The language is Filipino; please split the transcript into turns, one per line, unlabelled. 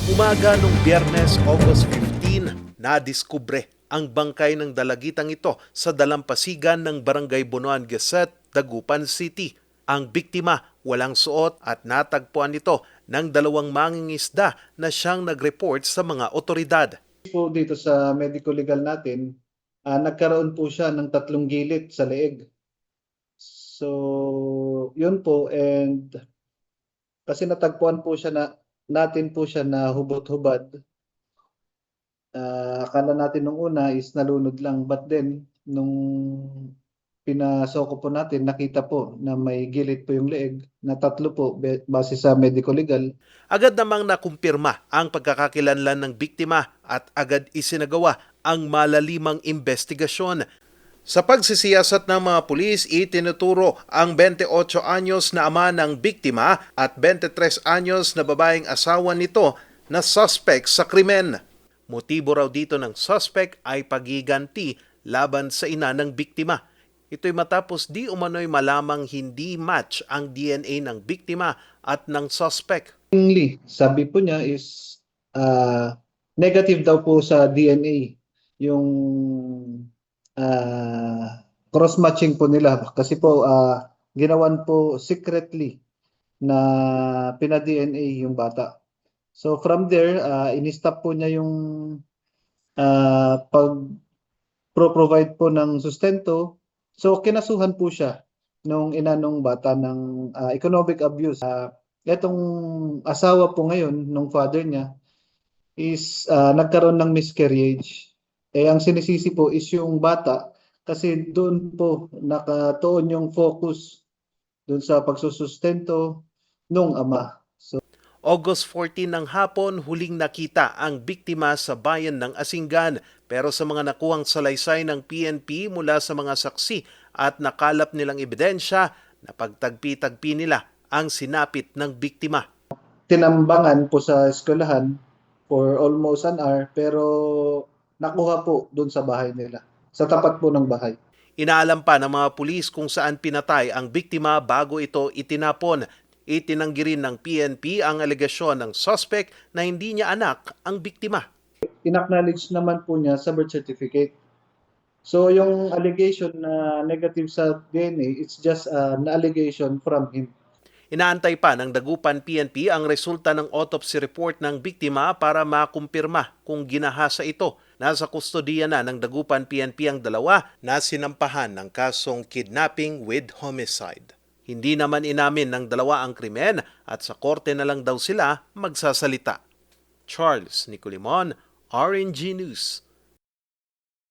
Umaga nung Biyernes, August 15, nadiskubre ang bangkay ng dalagitang ito sa dalampasigan ng Barangay Bunuan Geset, Dagupan City. Ang biktima walang suot at natagpuan ito ng dalawang mangingisda na siyang nag-report sa mga otoridad.
Po dito sa medical legal natin, nagkaroon po siya ng 3 gilit sa leeg. So, yun po, and kasi natagpuan po siya natin po siya na hubot-hubad. Akala natin nung una is nalunod lang, but then nung pinasoko po natin, nakita po na may gilit po yung leeg na 3 po base sa medical legal.
Agad namang nakumpirma ang pagkakakilanlan ng biktima at agad isinagawa ang malalimang investigasyon. Sa pagsisiyasat ng mga pulis, itinuturo ang 28 anyos na ama ng biktima at 23 anyos na babaeng asawa nito na suspect sa krimen. Motibo raw dito ng suspect ay pagiganti laban sa ina ng biktima. Ito'y matapos di umano'y malamang hindi match ang DNA ng biktima at ng suspect.
Sabi po niya is negative daw po sa DNA yung cross-matching po nila kasi po ginawan po secretly na pina-DNA yung bata. So from there, in-stop po niya yung pag-provide po ng sustento. So kinasuhan po siya nung ina nung bata ng economic abuse. Itong asawa po ngayon nung father niya is nagkaroon ng miscarriage. Ang sinisisi po is yung bata kasi doon po nakatuon yung focus doon sa pagsusustento nung ama. So,
August 14 ng hapon, huling nakita ang biktima sa bayan ng Asinggan. Pero sa mga nakuhang salaysay ng PNP mula sa mga saksi at nakalap nilang ebidensya, napagtagpi-tagpi nila ang sinapit ng biktima.
tinambangan po sa eskwelahan for almost an hour pero nakuha po doon sa bahay nila, sa tapat po ng bahay.
Inaalam pa ng mga pulis kung saan pinatay ang biktima bago ito itinapon. Itinanggi rin ng PNP ang alegasyon ng suspect na hindi niya anak ang biktima.
Inacknowledge naman po niya sa birth certificate. So yung allegation na negative sa DNA, it's just an allegation from him.
Inaantay pa ng Dagupan PNP ang resulta ng autopsy report ng biktima para makumpirma kung ginahasa ito. Nasa kustodiya na ng Dagupan PNP ang dalawa na sinampahan ng kasong kidnapping with homicide. Hindi naman inamin ng dalawa ang krimen at sa korte na lang daw sila magsasalita. Charles Nicolimon, RNG News.